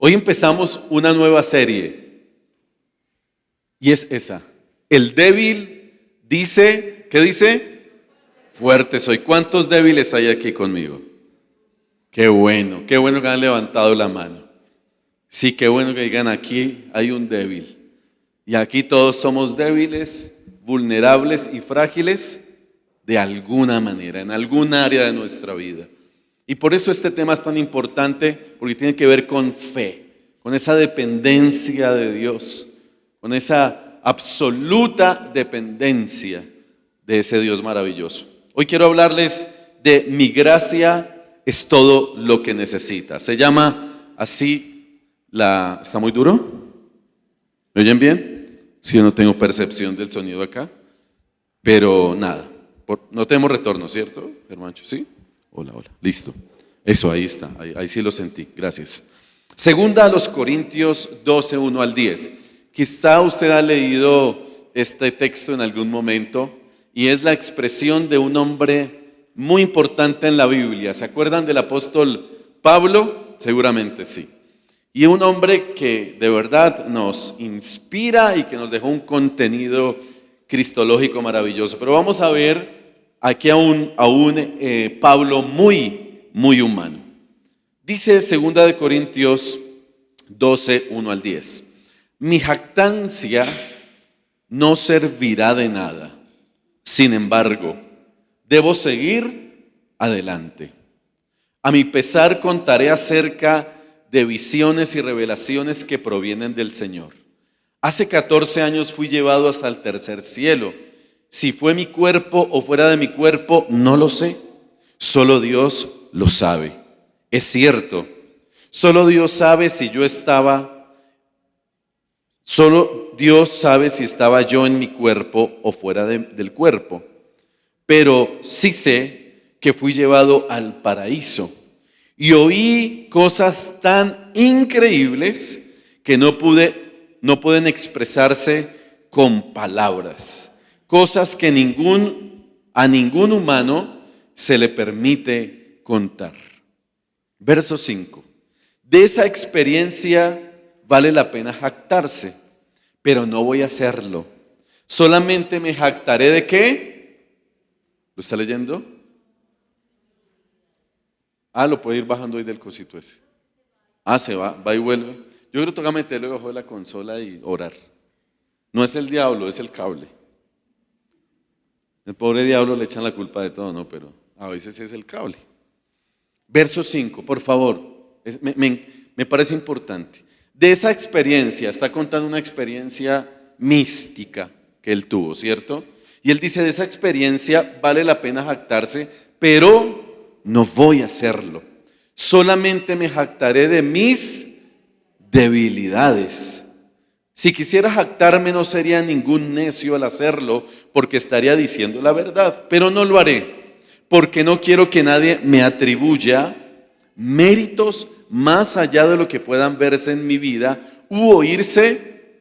Hoy empezamos una nueva serie y es esa. El débil dice, ¿qué dice? Fuerte soy. ¿Cuántos débiles hay aquí conmigo? Qué bueno que han levantado la mano. Sí, qué bueno que digan aquí hay un débil. Y aquí todos somos débiles, vulnerables y frágiles de alguna manera, en algún área de nuestra vida. Y por eso este tema es tan importante, porque tiene que ver con fe, con esa dependencia de Dios, con esa absoluta dependencia de ese Dios maravilloso. Hoy quiero hablarles de mi gracia es todo lo que necesitas. Se llama así ¿Está muy duro? ¿Me oyen bien? Sí, yo no tengo percepción del sonido acá, pero nada, no tenemos retorno, ¿cierto, Germancho? ¿Sí? Hola, listo. Eso, ahí está, ahí sí lo sentí, gracias. Segunda a los Corintios 12, 1 al 10. Quizá usted ha leído este texto en algún momento y es la expresión de un hombre muy importante en la Biblia. ¿Se acuerdan del apóstol Pablo? Seguramente sí. Y un hombre que de verdad nos inspira y que nos dejó un contenido cristológico maravilloso. Pero vamos a ver aquí a un Pablo muy humano. Dice 2 de Corintios 12, 1 al 10. Mi jactancia no servirá de nada. Sin embargo, debo seguir adelante. A mi pesar contaré acerca de visiones y revelaciones que provienen del Señor. Hace 14 años fui llevado hasta el tercer cielo. Si fue mi cuerpo o fuera de mi cuerpo, no lo sé. Solo Dios lo sabe. Es cierto, solo Dios sabe si estaba yo en mi cuerpo o fuera del cuerpo. Pero sí sé que fui llevado al paraíso y oí cosas tan increíbles que no pueden expresarse con palabras. Cosas que a ningún humano se le permite contar. Verso 5. De esa experiencia vale la pena jactarse, pero no voy a hacerlo. Solamente me jactaré ¿de qué? ¿Lo está leyendo? Lo puede ir bajando hoy del cosito ese. Se va y vuelve. Yo creo que toca meterlo debajo de la consola y orar. No es el diablo, es el cable. El pobre diablo le echan la culpa de todo, ¿no? Pero a veces es el cable. Verso 5, por favor. Me parece importante. De esa experiencia, está contando una experiencia mística que él tuvo, ¿cierto? Y él dice, de esa experiencia vale la pena jactarse, pero no voy a hacerlo. Solamente me jactaré de mis debilidades. Si quisiera jactarme no sería ningún necio al hacerlo, porque estaría diciendo la verdad, pero no lo haré, porque no quiero que nadie me atribuya méritos más allá de lo que puedan verse en mi vida u oírse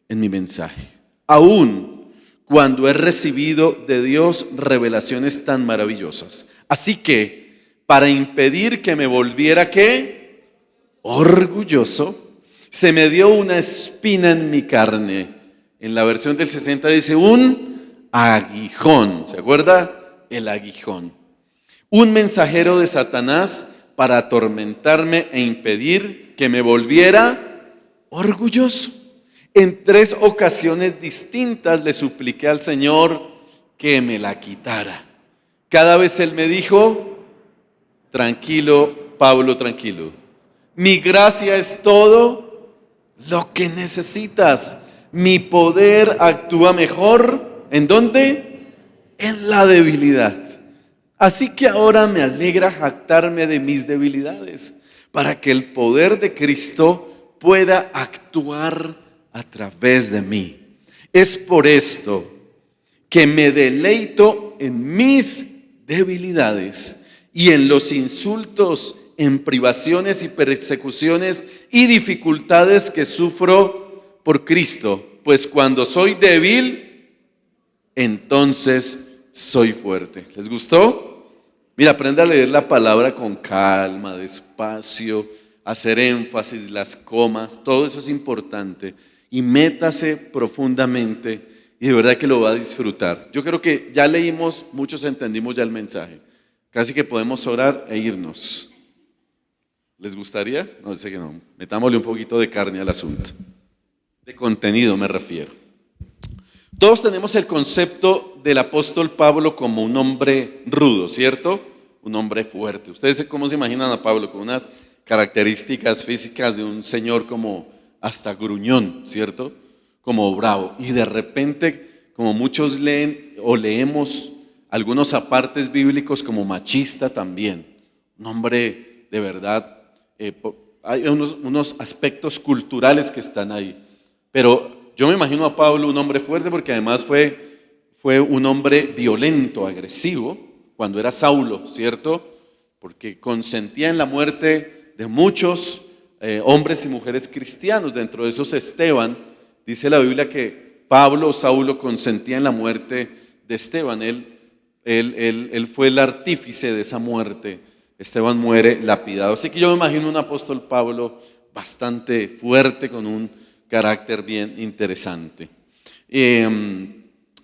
en mi mensaje. Aún cuando he recibido de Dios revelaciones tan maravillosas. Así que, para impedir que me volviera, ¿qué? Orgulloso, se me dio una espina en mi carne. En la versión del 60 dice un aguijón. ¿Se acuerda? El aguijón. Un mensajero de Satanás para atormentarme e impedir que me volviera orgulloso. En 3 ocasiones distintas le supliqué al Señor que me la quitara. Cada vez Él me dijo, tranquilo, Pablo, tranquilo. Mi gracia es todo lo que necesitas. Mi poder actúa mejor. ¿En dónde? En la debilidad. Así que ahora me alegra jactarme de mis debilidades, para que el poder de Cristo pueda actuar a través de mí. Es por esto que me deleito en mis debilidades y en los insultos, en privaciones y persecuciones y dificultades que sufro por Cristo. Pues cuando soy débil, entonces soy fuerte. ¿Les gustó? Mira, aprenda a leer la palabra con calma, despacio. hacer énfasis, las comas, todo eso es importante. Y métase profundamente y de verdad que lo va a disfrutar. Yo creo que ya leímos, muchos entendimos ya el mensaje. Casi que podemos orar e irnos. ¿Les gustaría? No, sé que no. Metámosle un poquito de carne al asunto. De contenido me refiero. Todos tenemos el concepto del apóstol Pablo como un hombre rudo, ¿cierto? Un hombre fuerte. ¿Ustedes cómo se imaginan a Pablo? Con unas características físicas de un señor como hasta gruñón, ¿cierto? Como bravo. Y de repente, como muchos leen o leemos algunos apartes bíblicos, como machista también. Un hombre de verdad, hay unos aspectos culturales que están ahí. Pero yo me imagino a Pablo un hombre fuerte porque además fue un hombre violento, agresivo, cuando era Saulo, ¿cierto? Porque consentía en la muerte de muchos hombres y mujeres cristianos. Dentro de esos Esteban, dice la Biblia que Pablo o Saulo consentía en la muerte de Esteban. Él fue el artífice de esa muerte. Esteban muere lapidado. Así que yo me imagino un apóstol Pablo bastante fuerte, con un carácter bien interesante.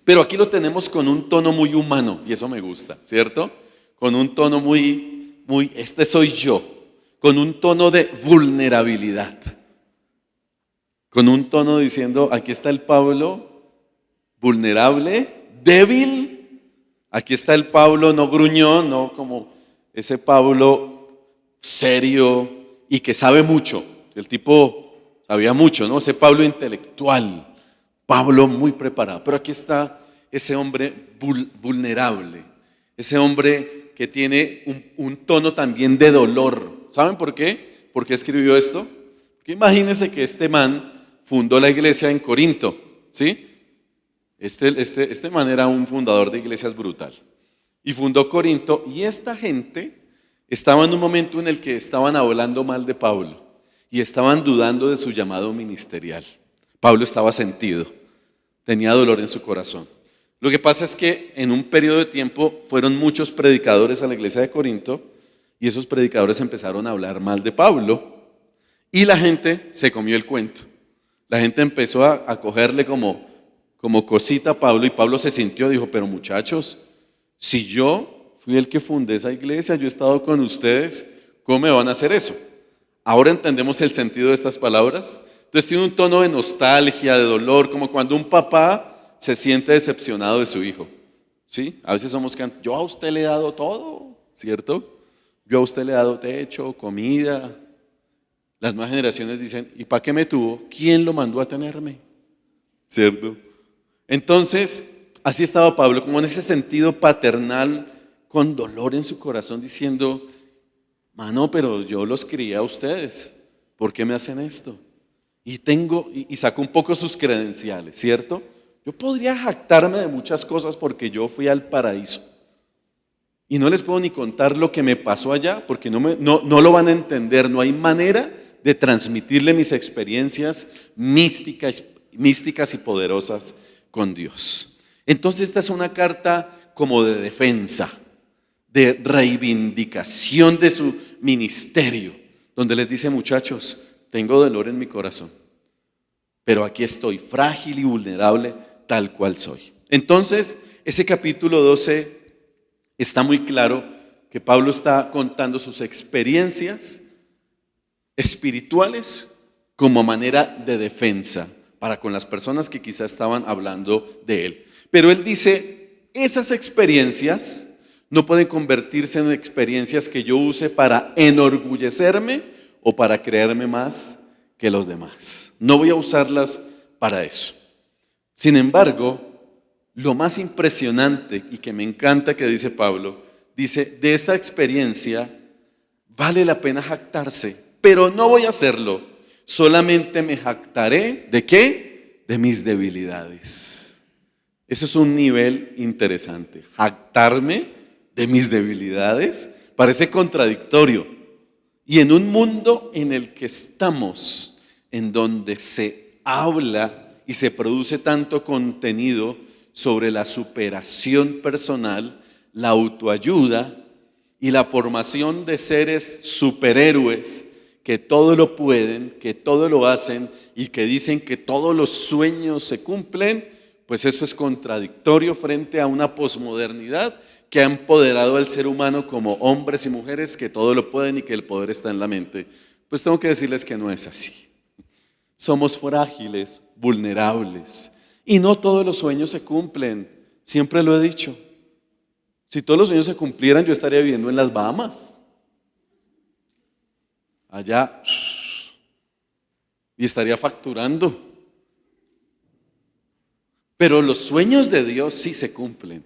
Pero aquí lo tenemos con un tono muy humano, y eso me gusta, ¿cierto? Con un tono muy, este soy yo, con un tono de vulnerabilidad, con un tono diciendo, aquí está el Pablo vulnerable, débil, aquí está el Pablo no gruñón, no como ese Pablo serio y que sabe mucho, el tipo sabía mucho, ¿no? Ese Pablo intelectual, Pablo muy preparado. Pero aquí está ese hombre vulnerable, ese hombre que tiene un tono también de dolor. ¿Saben por qué? ¿Por qué escribió esto? Porque imagínense que este man fundó la iglesia en Corinto, ¿sí? Este man era un fundador de iglesias brutal. Y fundó Corinto, y esta gente estaba en un momento en el que estaban hablando mal de Pablo. Y estaban dudando de su llamado ministerial. Pablo estaba sentido, tenía dolor en su corazón. Lo que pasa es que en un periodo de tiempo fueron muchos predicadores a la iglesia de Corinto y esos predicadores empezaron a hablar mal de Pablo y la gente se comió el cuento. La gente empezó a cogerle como cosita a Pablo y Pablo se sintió, dijo, pero muchachos, si yo fui el que fundé esa iglesia, yo he estado con ustedes, ¿cómo me van a hacer eso? Ahora entendemos el sentido de estas palabras. Entonces tiene un tono de nostalgia, de dolor, como cuando un papá se siente decepcionado de su hijo. ¿Sí? A veces somos que yo a usted le he dado todo, ¿cierto? Yo a usted le he dado techo, comida. Las nuevas generaciones dicen, ¿y para qué me tuvo? ¿Quién lo mandó a tenerme? ¿Cierto? Entonces, así estaba Pablo, como en ese sentido paternal, con dolor en su corazón, diciendo, mano, pero yo los crié a ustedes, ¿por qué me hacen esto? Y sacó un poco sus credenciales, ¿cierto? Yo podría jactarme de muchas cosas porque yo fui al paraíso. Y no les puedo ni contar lo que me pasó allá porque no lo van a entender, no hay manera de transmitirle mis experiencias místicas y poderosas con Dios. Entonces esta es una carta como de defensa, de reivindicación de su ministerio, donde les dice, muchachos, tengo dolor en mi corazón, pero aquí estoy frágil y vulnerable tal cual soy. Entonces, ese capítulo 12 está muy claro que Pablo está contando sus experiencias espirituales como manera de defensa para con las personas que quizás estaban hablando de él. Pero él dice, esas experiencias no pueden convertirse en experiencias que yo use para enorgullecerme o para creerme más que los demás. No voy a usarlas para eso. Sin embargo, lo más impresionante y que me encanta que dice Pablo, dice, de esta experiencia vale la pena jactarse, pero no voy a hacerlo. Solamente me jactaré, ¿de qué? De mis debilidades. Eso es un nivel interesante. Jactarme de mis debilidades parece contradictorio. Y en un mundo en el que estamos, en donde se habla y se produce tanto contenido sobre la superación personal, la autoayuda y la formación de seres superhéroes que todo lo pueden, que todo lo hacen y que dicen que todos los sueños se cumplen, pues eso es contradictorio frente a una posmodernidad que ha empoderado al ser humano como hombres y mujeres que todo lo pueden y que el poder está en la mente. Pues tengo que decirles que no es así. Somos frágiles, vulnerables y no todos los sueños se cumplen. Siempre lo he dicho. Si todos los sueños se cumplieran, yo estaría viviendo en las Bahamas. Allá. Y estaría facturando. Pero los sueños de Dios sí se cumplen.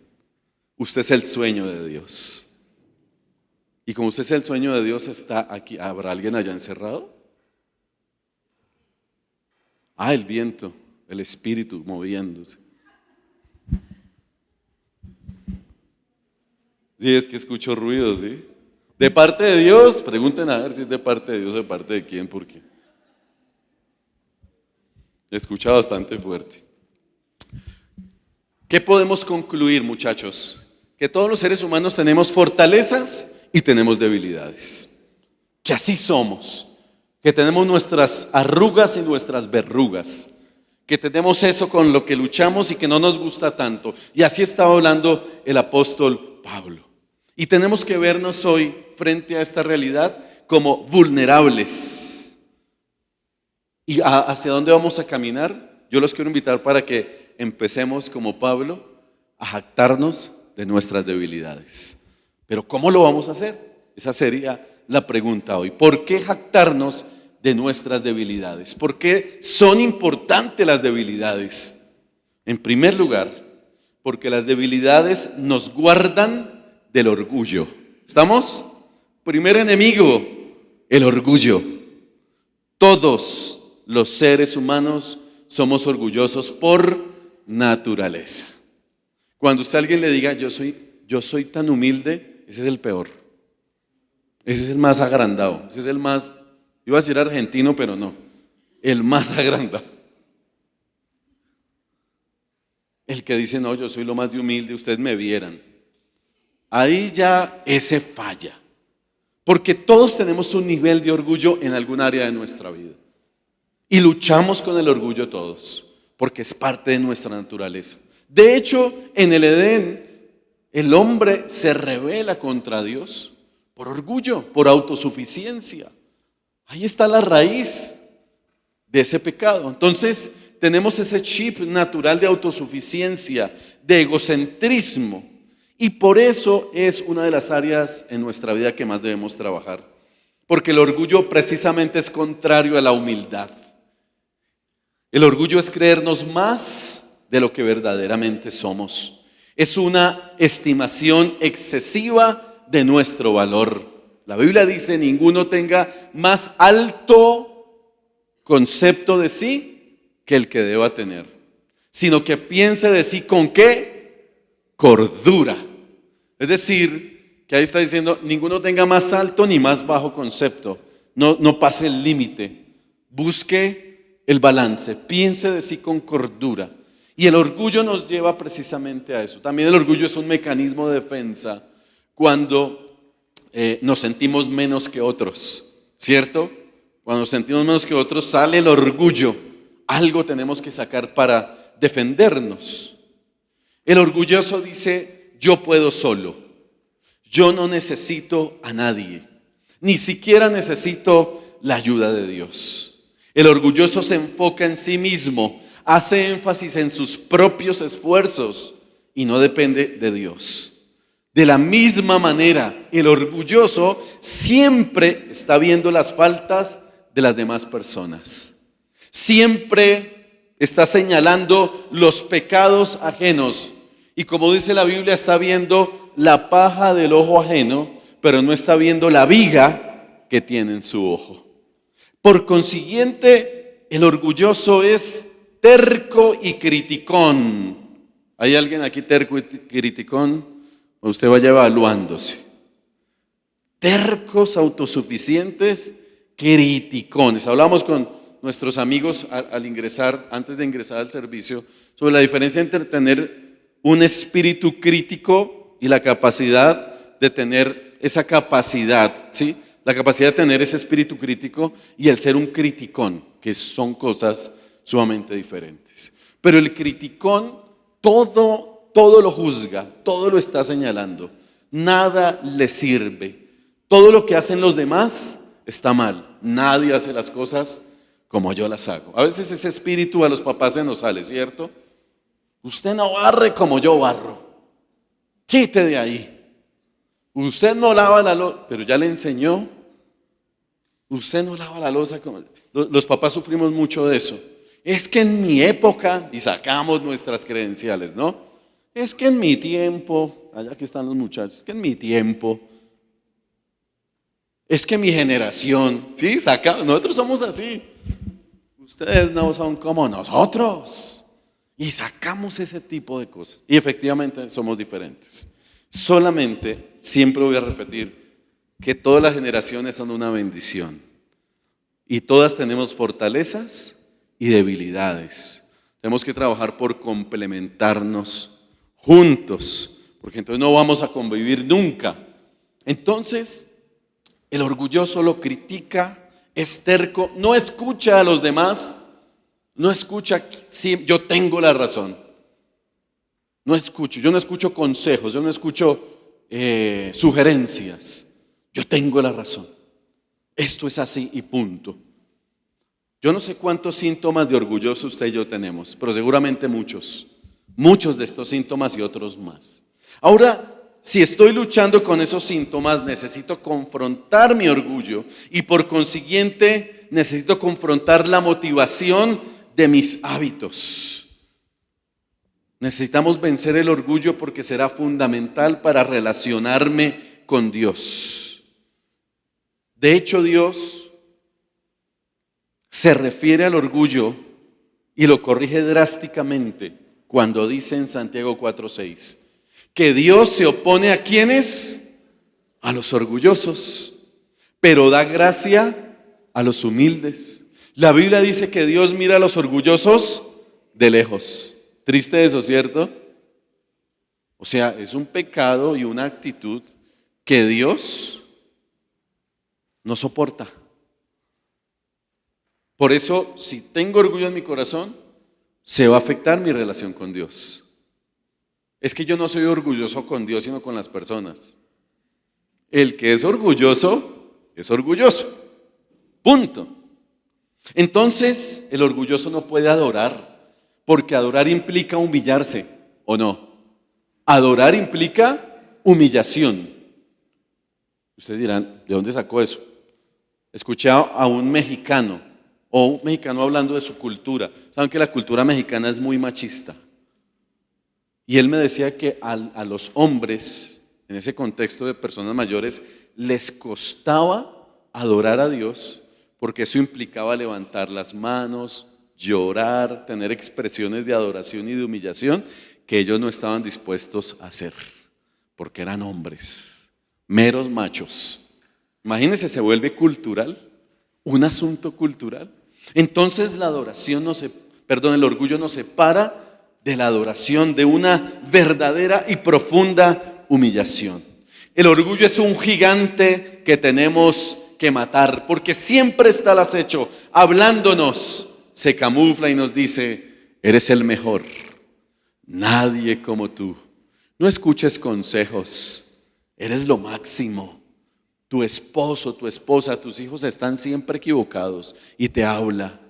Usted es el sueño de Dios. Y como usted es el sueño de Dios, está aquí. ¿Habrá alguien allá encerrado? El viento, el espíritu moviéndose. Sí, es que escucho ruidos, ¿sí? ¿De parte de Dios? Pregunten a ver si es de parte de Dios o de parte de quién, porque escucha bastante fuerte. ¿Qué podemos concluir, muchachos? Que todos los seres humanos tenemos fortalezas y tenemos debilidades. Que así somos. Que tenemos nuestras arrugas y nuestras verrugas. Que tenemos eso con lo que luchamos y que no nos gusta tanto. Y así estaba hablando el apóstol Pablo. Y tenemos que vernos hoy frente a esta realidad como vulnerables. ¿Y hacia dónde vamos a caminar? Yo los quiero invitar para que empecemos como Pablo a jactarnos de nuestras debilidades. Pero ¿cómo lo vamos a hacer? Esa sería la pregunta hoy. ¿Por qué jactarnos de nuestras debilidades? ¿Por qué son importantes las debilidades? En primer lugar, porque las debilidades nos guardan del orgullo. ¿Estamos? Primer enemigo, el orgullo. Todos los seres humanos somos orgullosos por naturaleza. Cuando usted a alguien le diga, yo soy tan humilde, ese es el peor. Ese es el más agrandado. Ese es el más, iba a decir argentino, pero no. El más agrandado. El que dice, no, yo soy lo más de humilde, ustedes me vieran. Ahí ya ese falla. Porque todos tenemos un nivel de orgullo en algún área de nuestra vida. Y luchamos con el orgullo todos, porque es parte de nuestra naturaleza. De hecho, en el Edén, el hombre se rebela contra Dios por orgullo, por autosuficiencia. Ahí está la raíz de ese pecado. Entonces, tenemos ese chip natural de autosuficiencia, de egocentrismo. Y por eso es una de las áreas en nuestra vida que más debemos trabajar. Porque el orgullo precisamente es contrario a la humildad. El orgullo es creernos más de lo que verdaderamente somos. Es una estimación excesiva de nuestro valor. La Biblia dice, ninguno tenga más alto concepto de sí que el que deba tener, sino que piense de sí con ¿qué? Cordura. Es decir, que ahí está diciendo, ninguno tenga más alto ni más bajo concepto. No pase el límite. Busque el balance. Piense de sí con cordura. Y el orgullo nos lleva precisamente a eso. También el orgullo es un mecanismo de defensa cuando nos sentimos menos que otros, ¿cierto? Cuando nos sentimos menos que otros sale el orgullo. Algo tenemos que sacar para defendernos. El orgulloso dice, yo puedo solo. Yo no necesito a nadie. Ni siquiera necesito la ayuda de Dios. El orgulloso se enfoca en sí mismo, hace énfasis en sus propios esfuerzos y no depende de Dios. De la misma manera, el orgulloso siempre está viendo las faltas de las demás personas. Siempre está señalando los pecados ajenos. Y como dice la Biblia, está viendo la paja del ojo ajeno, pero no está viendo la viga que tiene en su ojo. Por consiguiente, el orgulloso es terco y criticón. ¿Hay alguien aquí terco y criticón? O usted vaya evaluándose. Tercos, autosuficientes, criticones. Hablamos con nuestros amigos al ingresar, antes de ingresar al servicio, sobre la diferencia entre tener un espíritu crítico y la capacidad de tener esa capacidad, ¿sí?, La capacidad de tener ese espíritu crítico y el ser un criticón, que son cosas sumamente diferentes. Pero el criticón todo lo juzga, todo lo está señalando. Nada le sirve. Todo lo que hacen los demás está mal. Nadie hace las cosas como yo las hago. A veces ese espíritu a los papás se nos sale, ¿cierto? Usted no barre como yo barro. Quite de ahí. Usted no lava la loza, pero ya le enseñó. Usted no lava la loza como... Los papás sufrimos mucho de eso. Es que en mi época, y sacamos nuestras credenciales, ¿no? Es que en mi tiempo, allá que están los muchachos, es que en mi tiempo, es que mi generación, ¿sí? Nosotros somos así. Ustedes no son como nosotros. Y sacamos ese tipo de cosas. Y efectivamente somos diferentes. Solamente, siempre voy a repetir, que todas las generaciones son una bendición. Y todas tenemos fortalezas y debilidades. Tenemos que trabajar por complementarnos juntos, porque entonces no vamos a convivir nunca. Entonces, el orgulloso lo critica, es terco, no escucha a los demás, no escucha si yo tengo la razón. Yo no escucho consejos, yo no escucho sugerencias. Yo tengo la razón. Esto es así y punto. Yo no sé cuántos síntomas de orgulloso usted y yo tenemos, pero seguramente muchos. Muchos de estos síntomas y otros más. Ahora, si estoy luchando con esos síntomas, necesito confrontar mi orgullo y por consiguiente necesito confrontar la motivación de mis hábitos. Necesitamos vencer el orgullo porque será fundamental para relacionarme con Dios. De hecho, Dios se refiere al orgullo y lo corrige drásticamente cuando dice en Santiago 4:6 que Dios se opone a ¿quiénes? A los orgullosos, pero da gracia a los humildes. La Biblia dice que Dios mira a los orgullosos de lejos. Triste eso, ¿cierto? O sea, es un pecado y una actitud que Dios no soporta. Por eso, si tengo orgullo en mi corazón, se va a afectar mi relación con Dios. Es que yo no soy orgulloso con Dios, sino con las personas. El que es orgulloso, punto. Entonces, el orgulloso no puede adorar, porque adorar implica humillarse, ¿o no? Adorar implica humillación. Ustedes dirán, ¿de dónde sacó eso? Escuché a un mexicano, o un mexicano hablando de su cultura. Saben que la cultura mexicana es muy machista. Y él me decía que a los hombres, en ese contexto de personas mayores, les costaba adorar a Dios porque eso implicaba levantar las manos, llorar, tener expresiones de adoración y de humillación que ellos no estaban dispuestos a hacer porque eran hombres, meros machos. Imagínense, se vuelve cultural, un asunto cultural. Entonces el orgullo nos separa de la adoración, de una verdadera y profunda humillación. El orgullo es un gigante que tenemos que matar, porque siempre está al acecho, hablándonos, se camufla y nos dice, eres el mejor, nadie como tú. No escuches consejos, eres lo máximo. Tu esposo, tu esposa, tus hijos están siempre equivocados y te habla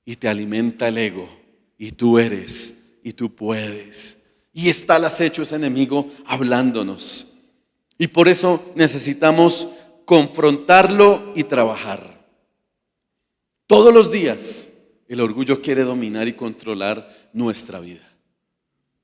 y te alimenta el ego y tú eres y tú puedes y está al acecho ese enemigo hablándonos y por eso necesitamos confrontarlo y trabajar. Todos los días el orgullo quiere dominar y controlar nuestra vida.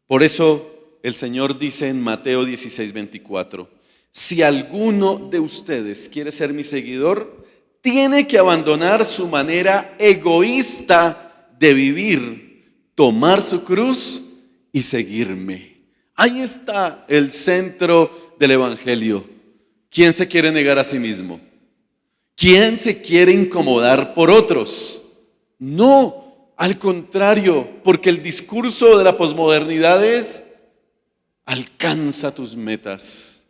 Por eso el Señor dice en Mateo 16:24, si alguno de ustedes quiere ser mi seguidor, tiene que abandonar su manera egoísta de vivir, tomar su cruz y seguirme. Ahí está el centro del Evangelio. ¿Quién se quiere negar a sí mismo? ¿Quién se quiere incomodar por otros? No, al contrario, porque el discurso de la posmodernidad es alcanza tus metas.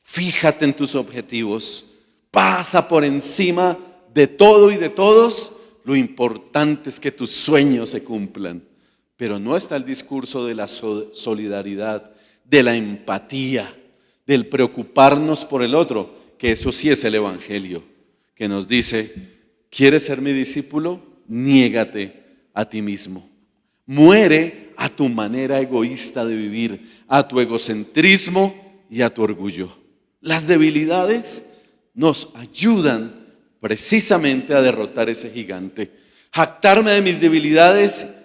Fíjate en tus objetivos. Pasa por encima de todo y de todos. Lo importante es que tus sueños se cumplan. Pero no está el discurso de la solidaridad, de la empatía, del preocuparnos por el otro, que eso sí es el evangelio, que nos dice: ¿quieres ser mi discípulo? Niégate a ti mismo. Muere a tu manera egoísta de vivir, a tu egocentrismo y a tu orgullo. Las debilidades nos ayudan precisamente a derrotar ese gigante. Jactarme de mis debilidades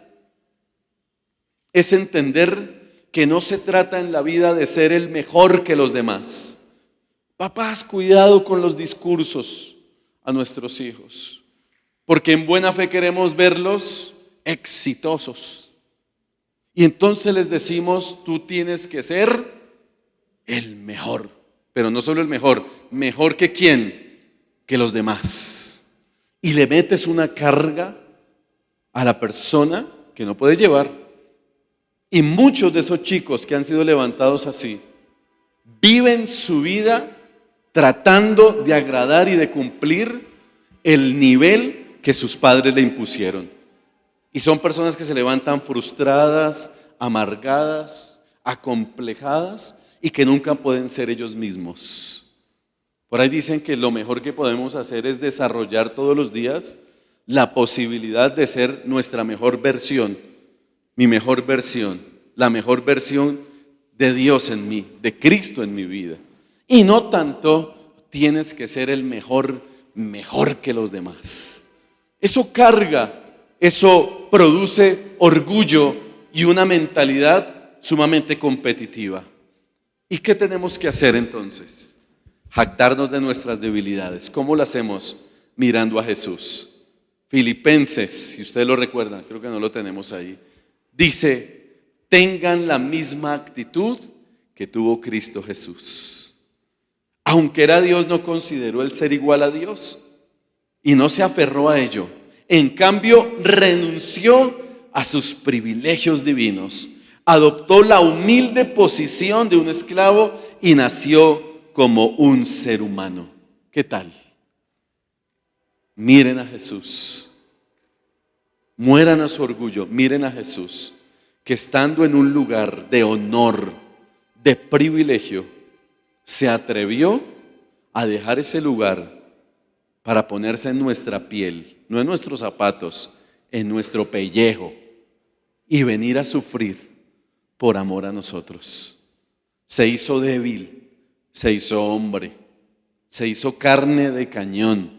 es entender que no se trata en la vida de ser el mejor que los demás. Papás, cuidado con los discursos a nuestros hijos, porque en buena fe queremos verlos exitosos. Y entonces les decimos: tú tienes que ser el mejor. Pero no solo el mejor, mejor que quién, que los demás. Y le metes una carga a la persona que no puede llevar. Y muchos de esos chicos que han sido levantados así viven su vida tratando de agradar y de cumplir el nivel que sus padres le impusieron. Y son personas que se levantan frustradas, amargadas, acomplejadas y que nunca pueden ser ellos mismos. Por ahí dicen que lo mejor que podemos hacer es desarrollar todos los días la posibilidad de ser nuestra mejor versión, mi mejor versión, la mejor versión de Dios en mí, de Cristo en mi vida. Y no tanto tienes que ser el mejor que los demás. Eso carga, eso produce orgullo y una mentalidad sumamente competitiva. ¿Y qué tenemos que hacer entonces? Jactarnos de nuestras debilidades. ¿Cómo lo hacemos? Mirando a Jesús. Filipenses, si ustedes lo recuerdan, creo que no lo tenemos ahí, dice: tengan la misma actitud que tuvo Cristo Jesús. Aunque era Dios, no consideró el ser igual a Dios y no se aferró a ello. En cambio, renunció a sus privilegios divinos, adoptó la humilde posición de un esclavo y nació como un ser humano. ¿Qué tal? Miren a Jesús. Mueran a su orgullo. Miren a Jesús, que estando en un lugar de honor, de privilegio, se atrevió a dejar ese lugar para ponerse en nuestra piel, no en nuestros zapatos, en nuestro pellejo, y venir a sufrir por amor a nosotros. Se hizo débil, se hizo hombre, se hizo carne de cañón.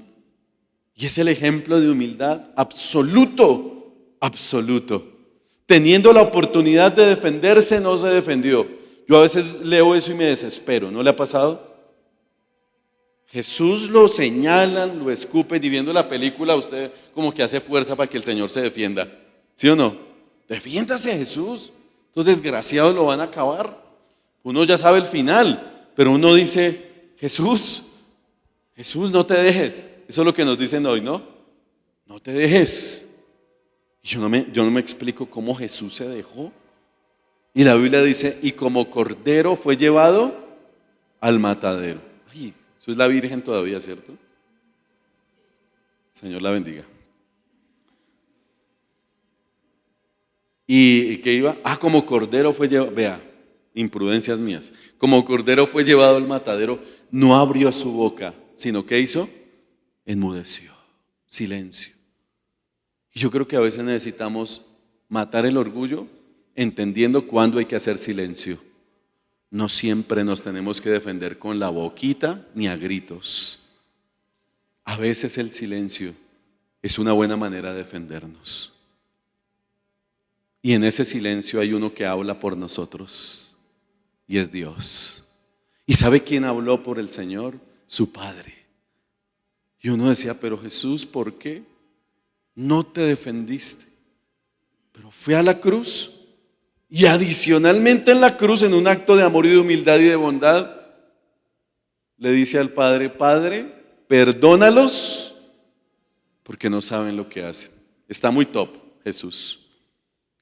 Y es el ejemplo de humildad absoluto, absoluto. Teniendo la oportunidad de defenderse, no se defendió. Yo a veces leo eso y me desespero. ¿No le ha pasado? Jesús lo señalan, lo escupen, y viendo la película usted como que hace fuerza para que el Señor se defienda. ¿Sí o no? Defiéndase, Jesús. Estos desgraciados lo van a acabar. Uno ya sabe el final, pero uno dice: Jesús, no te dejes. Eso es lo que nos dicen hoy, ¿no? No te dejes. Yo no me explico cómo Jesús se dejó. Y la Biblia dice: y como cordero fue llevado al matadero. Ay, eso es la Virgen todavía, ¿cierto? Señor la bendiga. ¿Y qué iba? Como cordero fue llevado. Vea, imprudencias mías. Como cordero fue llevado al matadero, no abrió su boca, sino ¿qué hizo? Enmudeció. Silencio. Y yo creo que a veces necesitamos matar el orgullo entendiendo cuándo hay que hacer silencio. No siempre nos tenemos que defender con la boquita ni a gritos. A veces el silencio es una buena manera de defendernos. Y en ese silencio hay uno que habla por nosotros, y es Dios. ¿Y sabe quién habló por el Señor? Su Padre. Y uno decía: pero Jesús, ¿por qué no te defendiste? Pero fue a la cruz, y adicionalmente en la cruz, en un acto de amor y de humildad y de bondad, le dice al Padre: Padre, perdónalos porque no saben lo que hacen. Está muy top Jesús.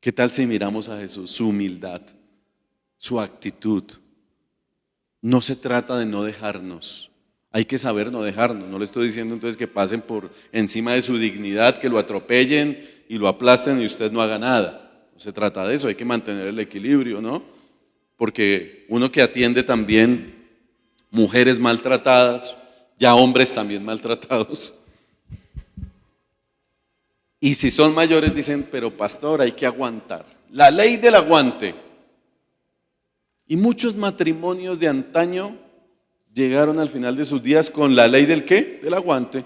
¿Qué tal si miramos a Jesús, su humildad, su actitud? No se trata de no dejarnos. Hay que saber no dejarnos. No le estoy diciendo entonces que pasen por encima de su dignidad, que lo atropellen y lo aplasten y usted no haga nada. No se trata de eso, hay que mantener el equilibrio, ¿no? Porque uno que atiende también mujeres maltratadas, ya hombres también maltratados. Y si son mayores dicen, pero pastor, hay que aguantar. La ley del aguante. Y muchos matrimonios de antaño llegaron al final de sus días con la ley del ¿qué? Del aguante.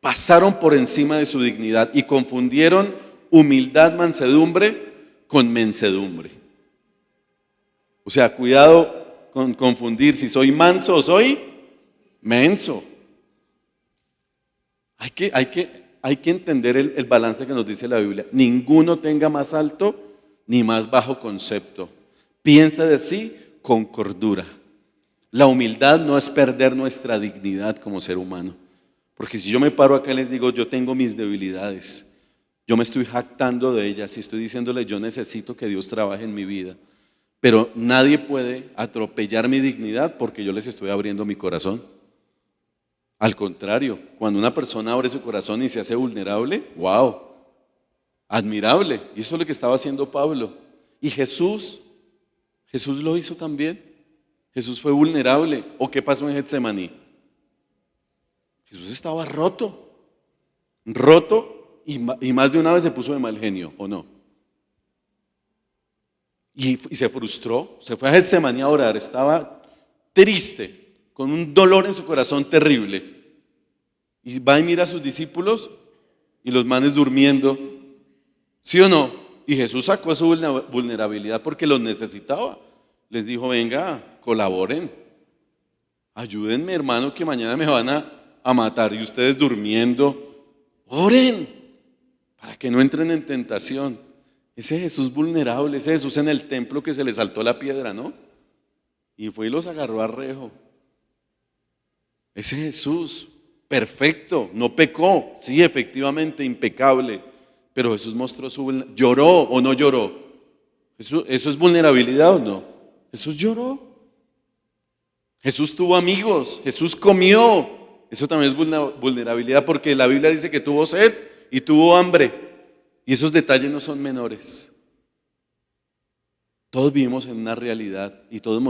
Pasaron por encima de su dignidad y confundieron humildad, mansedumbre con mensedumbre. O sea, cuidado con confundir si soy manso o soy menso. Hay que entender el balance que nos dice la Biblia. Ninguno tenga más alto ni más bajo concepto. Piensa de sí con cordura. La humildad no es perder nuestra dignidad como ser humano. Porque si yo me paro acá y les digo, yo tengo mis debilidades, yo me estoy jactando de ellas y estoy diciéndole, yo necesito que Dios trabaje en mi vida. Pero nadie puede atropellar mi dignidad porque yo les estoy abriendo mi corazón. Al contrario, cuando una persona abre su corazón y se hace vulnerable, wow, admirable. Y eso es lo que estaba haciendo Pablo. Y Jesús lo hizo también. Jesús fue vulnerable. ¿O qué pasó en Getsemaní? Jesús estaba roto y más de una vez se puso de mal genio, ¿o no? Y se frustró, se fue a Getsemaní a orar, estaba triste, con un dolor en su corazón terrible. Y va y mira a sus discípulos y los manes durmiendo, ¿sí o no? Y Jesús sacó su vulnerabilidad porque los necesitaba. Les dijo, venga, colaboren, ayúdenme, hermano, que mañana me van a matar y ustedes durmiendo, oren para que no entren en tentación. Ese Jesús vulnerable, ese Jesús en el templo que se le saltó la piedra, ¿no? Y fue y los agarró a rejo. Ese Jesús perfecto, no pecó, sí, efectivamente, impecable, pero Jesús mostró su vulnerabilidad. ¿Lloró o no lloró? ¿Eso es vulnerabilidad o no? Jesús lloró. Jesús tuvo amigos, Jesús comió. Eso también es vulnerabilidad porque la Biblia dice que tuvo sed y tuvo hambre. Y esos detalles no son menores. Todos vivimos en una realidad y todos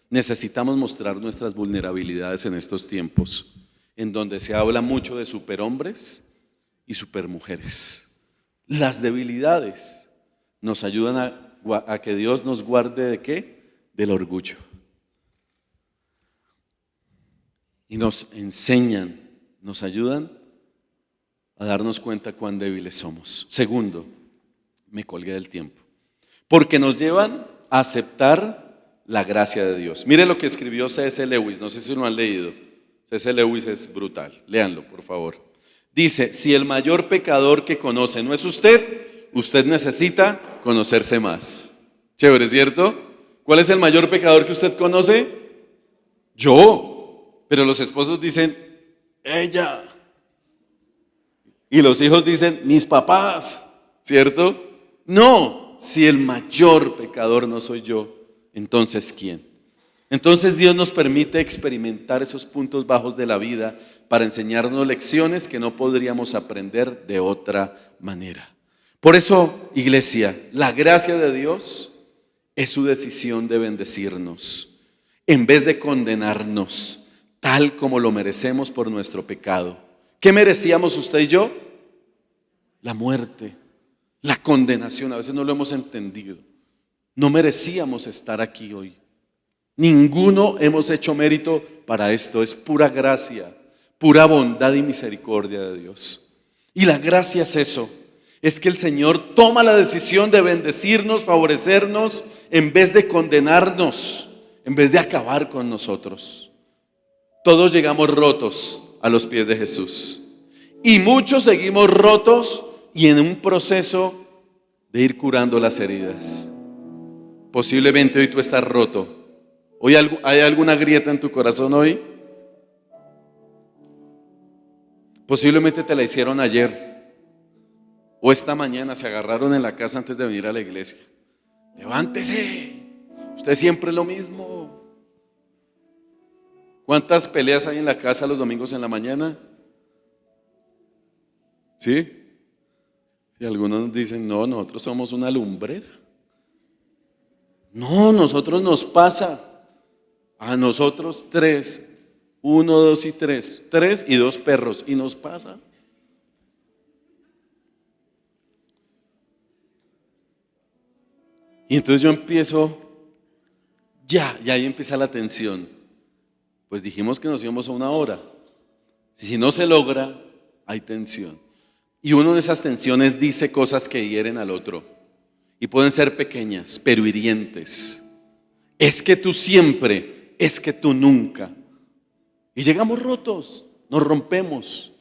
necesitamos mostrar nuestras vulnerabilidades en estos tiempos, en donde se habla mucho de superhombres y supermujeres. Las debilidades nos ayudan a que Dios nos guarde ¿de qué? Del orgullo. Y nos enseñan, nos ayudan a darnos cuenta cuán débiles somos. Segundo, me colgué del tiempo. Porque nos llevan a aceptar la gracia de Dios. Mire lo que escribió C.S. Lewis, no sé si lo han leído. C.S. Lewis es brutal, léanlo por favor. Dice, si el mayor pecador que conoce no es usted, usted necesita conocerse más. Chévere, ¿cierto? ¿Cuál es el mayor pecador que usted conoce? Yo. Pero los esposos dicen, ella. Y los hijos dicen, mis papás, ¿cierto? No, si el mayor pecador no soy yo, entonces ¿quién? Entonces Dios nos permite experimentar esos puntos bajos de la vida para enseñarnos lecciones que no podríamos aprender de otra manera. Por eso, iglesia, la gracia de Dios es su decisión de bendecirnos, en vez de condenarnos, tal como lo merecemos por nuestro pecado. ¿Qué merecíamos usted y yo? La muerte, la condenación. A veces no lo hemos entendido. No merecíamos estar aquí hoy. Ninguno hemos hecho mérito para esto. Es pura gracia, pura bondad y misericordia de Dios. Y la gracia es eso. Es que el Señor toma la decisión de bendecirnos, favorecernos, en vez de condenarnos, en vez de acabar con nosotros. Todos llegamos rotos a los pies de Jesús. Y muchos seguimos rotos y en un proceso de ir curando las heridas. Posiblemente hoy tú estás roto. ¿Hoy hay alguna grieta en tu corazón hoy? Posiblemente te la hicieron ayer o esta mañana, se agarraron en la casa antes de venir a la iglesia. Levántese, usted siempre es lo mismo. ¿Cuántas peleas hay en la casa los domingos en la mañana? ¿Sí? Y algunos dicen, no, nosotros somos una lumbrera. No, nosotros nos pasa. A nosotros tres, 1, 2 y 3, 3 y 2 perros, y nos pasa. Y entonces yo empiezo, y ahí empieza la tensión. Pues dijimos que nos íbamos a 1 hora. Si no se logra, hay tensión. Y uno de esas tensiones dice cosas que hieren al otro. Y pueden ser pequeñas, pero hirientes. Es que tú siempre, es que tú nunca. Y llegamos rotos, nos rompemos.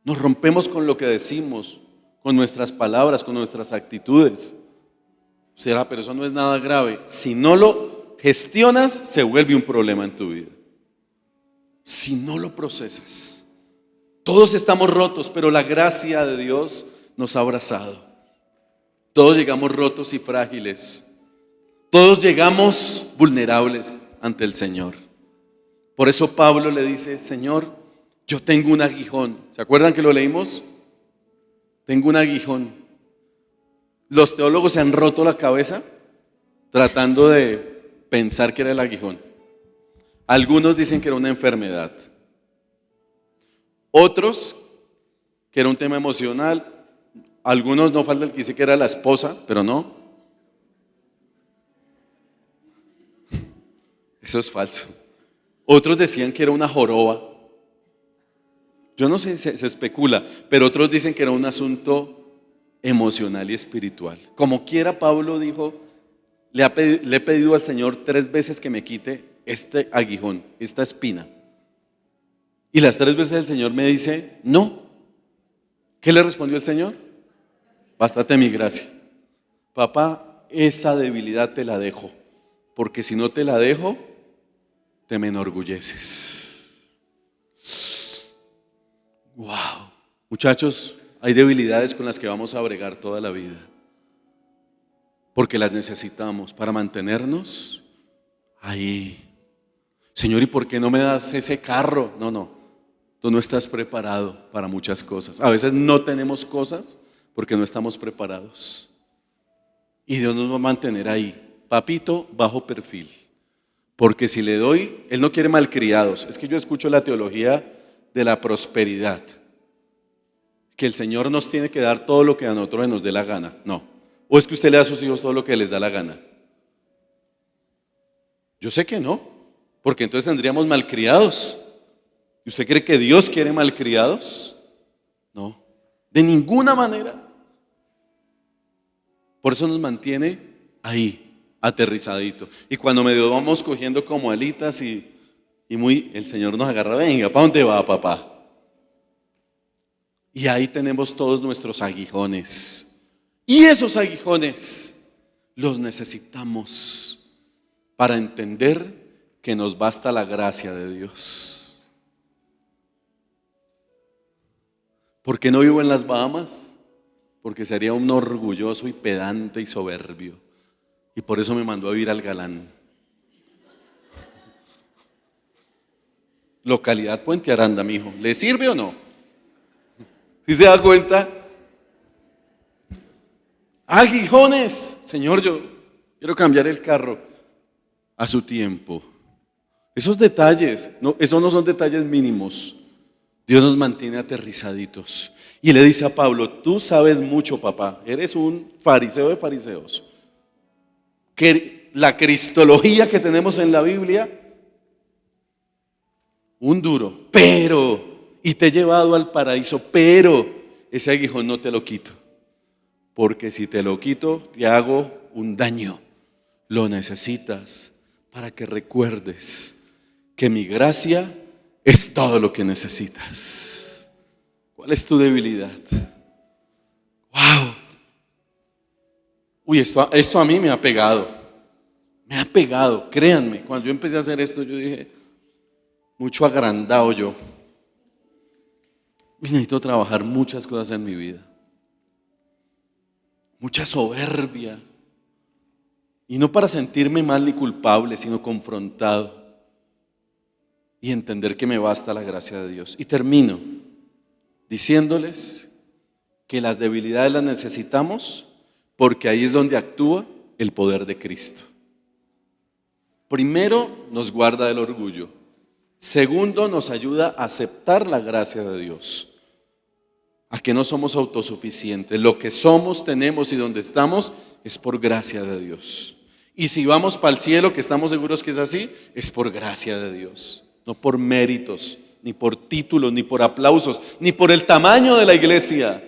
Nos rompemos con lo que decimos, con nuestras palabras, con nuestras actitudes. Será, pero eso no es nada grave. Si no lo gestionas, se vuelve un problema en tu vida. Si no lo procesas. Todos estamos rotos, pero la gracia de Dios nos ha abrazado. Todos llegamos rotos y frágiles. Todos llegamos vulnerables ante el Señor. Por eso Pablo le dice, Señor, yo tengo un aguijón. ¿Se acuerdan que lo leímos? Tengo un aguijón. Los teólogos se han roto la cabeza tratando de pensar que era el aguijón. Algunos dicen que era una enfermedad. Otros, que era un tema emocional. Algunos, no falta el que dice que era la esposa, pero no. Eso es falso. Otros decían que era una joroba. Yo no sé, se especula, pero otros dicen que era un asunto emocional y espiritual. Como quiera, Pablo dijo, le he pedido al Señor 3 veces que me quite este aguijón, esta espina. Y las 3 veces el Señor me dice, no. ¿Qué le respondió el Señor? Bástate mi gracia. Papá, esa debilidad te la dejo, porque si no te la dejo, te me enorgulleces. Wow. Muchachos, hay debilidades con las que vamos a bregar toda la vida, porque las necesitamos para mantenernos ahí. Señor, ¿y por qué no me das ese carro? No. Tú no estás preparado para muchas cosas. A veces no tenemos cosas porque no estamos preparados. Y Dios nos va a mantener ahí, papito, bajo perfil. Porque si le doy, Él no quiere malcriados. Es que yo escucho la teología de la prosperidad. Que el Señor nos tiene que dar todo lo que a nosotros nos dé la gana. No. ¿O es que usted le da a sus hijos todo lo que les da la gana? Yo sé que no, porque entonces tendríamos malcriados. ¿Y usted cree que Dios quiere malcriados? No, de ninguna manera. Por eso nos mantiene ahí, aterrizadito. Y cuando medio vamos cogiendo como alitas y el Señor nos agarra, venga, ¿para dónde va, papá? Y ahí tenemos todos nuestros aguijones. Y esos aguijones los necesitamos para entender que nos basta la gracia de Dios. ¿Por qué no vivo en las Bahamas? Porque sería un orgulloso y pedante y soberbio. Y por eso me mandó a vivir al Galán. Localidad Puente Aranda, mijo. ¿Le sirve o no? ¿Sí se da cuenta? Aguijones. Señor, yo quiero cambiar el carro a su tiempo. Esos detalles, no, esos no son detalles mínimos. Dios nos mantiene aterrizaditos. Y le dice a Pablo, tú sabes mucho, papá. Eres un fariseo de fariseos. Que la cristología que tenemos en la Biblia, un duro, pero, y te he llevado al paraíso, pero ese aguijón no te lo quito. Porque si te lo quito, te hago un daño. Lo necesitas para que recuerdes que mi gracia es todo lo que necesitas. ¿Cuál es tu debilidad? ¡Wow! Uy, esto a mí me ha pegado. Me ha pegado, créanme. Cuando yo empecé a hacer esto, yo dije, mucho agrandado yo. Necesito trabajar muchas cosas en mi vida. Mucha soberbia. Y no para sentirme mal ni culpable, sino confrontado. y entender que me basta la gracia de Dios. Y termino diciéndoles que las debilidades las necesitamos porque ahí es donde actúa el poder de Cristo. Primero, nos guarda del orgullo. Segundo, nos ayuda a aceptar la gracia de Dios, a que no somos autosuficientes. Lo que somos, tenemos y donde estamos es por gracia de Dios. Y si vamos para el cielo, que estamos seguros que es así, es por gracia de Dios, no por méritos, ni por títulos, ni por aplausos, ni por el tamaño de la iglesia,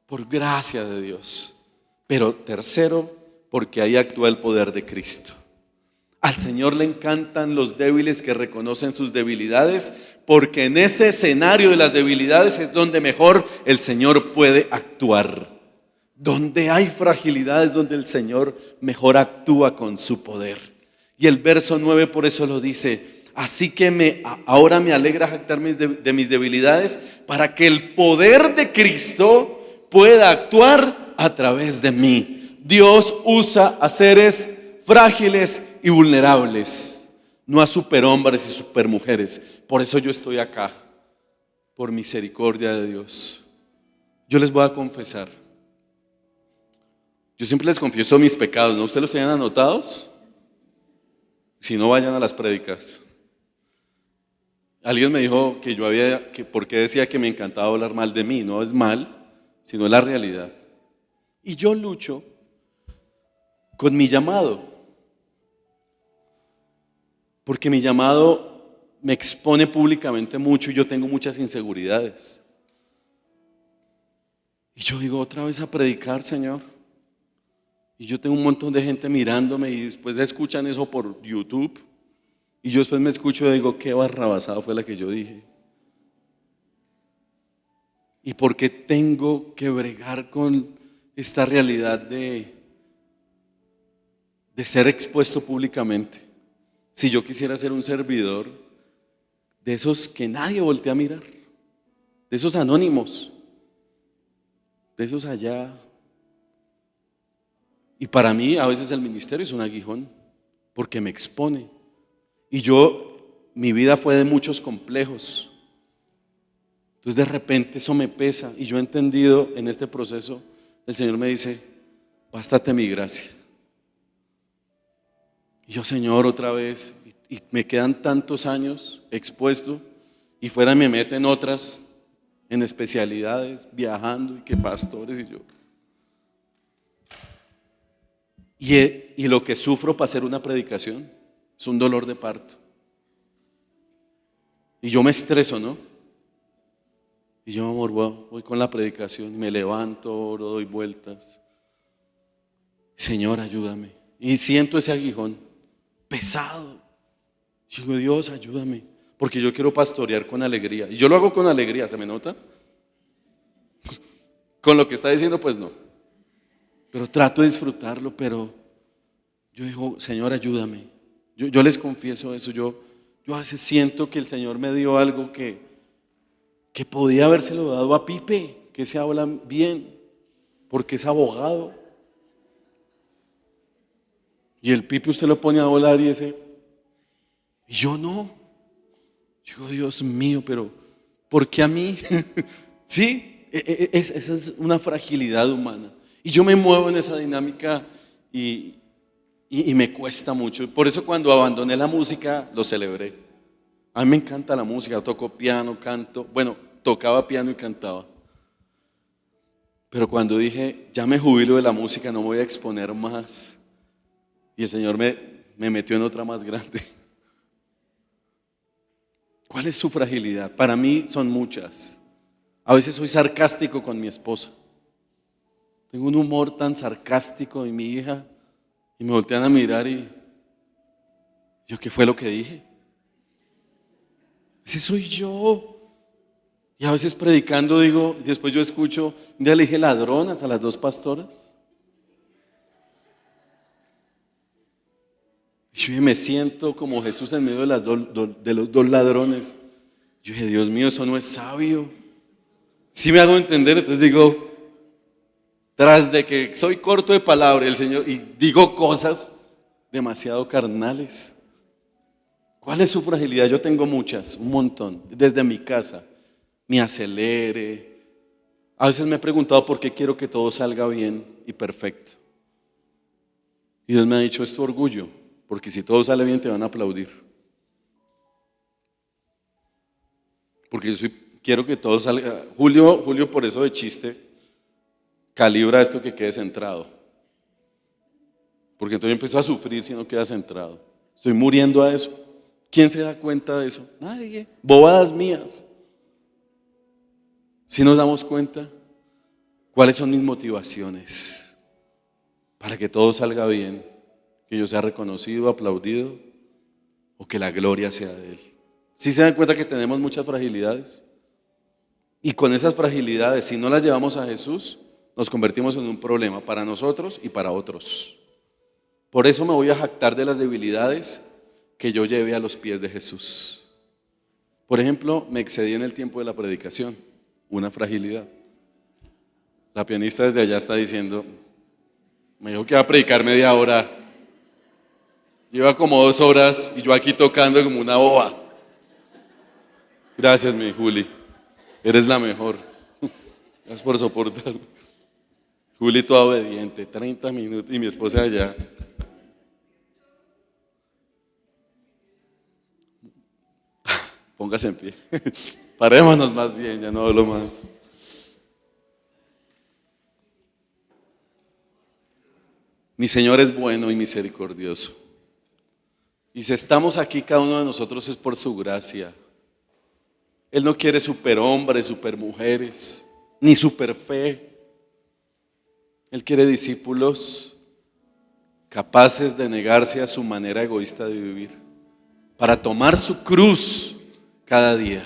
por gracia de Dios. Pero tercero, porque ahí actúa el poder de Cristo. Al Señor le encantan los débiles que reconocen sus debilidades, porque en ese escenario de las debilidades es donde mejor el Señor puede actuar. Donde hay fragilidades, donde el Señor mejor actúa con su poder. Y el verso 9 por eso lo dice: así que ahora me alegra jactarme de mis debilidades, para que el poder de Cristo pueda actuar a través de mí. Dios usa a seres frágiles y vulnerables, no a superhombres y supermujeres. Por eso yo estoy acá, por misericordia de Dios. Yo les voy a confesar. Yo siempre les confieso mis pecados, ¿no? ¿Ustedes los tienen anotados? Si no, vayan a las prédicas. Alguien me dijo que por qué decía que me encantaba hablar mal de mí. No es mal, sino es la realidad. Y yo lucho con mi llamado, porque mi llamado me expone públicamente mucho y yo tengo muchas inseguridades. Y yo digo, otra vez a predicar, Señor. Y yo tengo un montón de gente mirándome y después escuchan eso por YouTube. Y yo después me escucho y digo, qué barrabasada fue la que yo dije. ¿Y por qué tengo que bregar con esta realidad de ser expuesto públicamente? Si yo quisiera ser un servidor de esos que nadie voltea a mirar, de esos anónimos, de esos allá. Y para mí a veces el ministerio es un aguijón, porque me expone. Y mi vida fue de muchos complejos. Entonces de repente eso me pesa. Y yo he entendido en este proceso, el Señor me dice, bástate mi gracia. Y yo, Señor, otra vez, y me quedan tantos años expuesto, y fuera me meten otras en especialidades, viajando, y que pastores y yo. Y lo que sufro para hacer una predicación es un dolor de parto. Y yo me estreso, ¿no? Y yo, amor, voy con la predicación, me levanto, oro, doy vueltas. Señor, ayúdame. Y siento ese aguijón pesado. Y digo, Dios, ayúdame, porque yo quiero pastorear con alegría. Y yo lo hago con alegría, ¿se me nota? Con lo que está diciendo, pues no. Pero trato de disfrutarlo, pero yo digo, Señor, ayúdame. Yo les confieso eso, yo a veces siento que el Señor me dio algo que podía habérselo dado a Pipe, que se habla bien, porque es abogado. Y el Pipe usted lo pone a volar y yo no. Yo digo, Dios mío, pero ¿por qué a mí? Sí, esa es una fragilidad humana. Y yo me muevo en esa dinámica y me cuesta mucho. Por eso cuando abandoné la música lo celebré. A mí me encanta la música, toco piano, canto. Bueno, tocaba piano y cantaba. Pero cuando dije, ya me jubilo de la música, no me voy a exponer más. Y el Señor me metió en otra más grande. ¿Cuál es su fragilidad? Para mí son muchas. A veces soy sarcástico con mi esposa. Tengo un humor tan sarcástico y mi hija, y me voltean a mirar y yo, ¿qué fue lo que dije? Ese soy yo. Y a veces predicando digo, y después yo escucho, un día le dije ladronas a las dos pastoras. Y yo me siento como Jesús en medio de los dos ladrones. Yo dije, Dios mío, eso no es sabio. Si me hago entender, entonces digo, tras de que soy corto de palabra, el Señor, y digo cosas demasiado carnales. ¿Cuál es su fragilidad? Yo tengo muchas, un montón. Desde mi casa, me acelere. A veces me he preguntado por qué quiero que todo salga bien y perfecto. Y Dios me ha dicho, es tu orgullo, porque si todo sale bien te van a aplaudir. Porque quiero que todo salga. Julio por eso de chiste, calibra esto que quede centrado. Porque entonces yo empiezo a sufrir si no queda centrado. Estoy muriendo a eso. ¿Quién se da cuenta de eso? Nadie. Bobadas mías. Si nos damos cuenta, ¿cuáles son mis motivaciones? Para que todo salga bien, que yo sea reconocido, aplaudido, o que la gloria sea de Él. ¿Sí se dan cuenta que tenemos muchas fragilidades? Y con esas fragilidades, si no las llevamos a Jesús, nos convertimos en un problema para nosotros y para otros. Por eso me voy a jactar de las debilidades que yo llevé a los pies de Jesús. Por ejemplo, me excedí en el tiempo de la predicación, una fragilidad. La pianista desde allá está diciendo, me dijo que va a predicar media hora. Lleva como 2 horas y yo aquí tocando como una boba. Gracias, mi Juli. Eres la mejor. Gracias por soportar. Juli toda obediente, 30 minutos y mi esposa allá. Póngase en pie. Parémonos más bien, ya no hablo más. Mi Señor es bueno y misericordioso. Y si estamos aquí cada uno de nosotros es por su gracia. Él no quiere superhombres, supermujeres, ni superfe. Él quiere discípulos capaces de negarse a su manera egoísta de vivir para tomar su cruz cada día.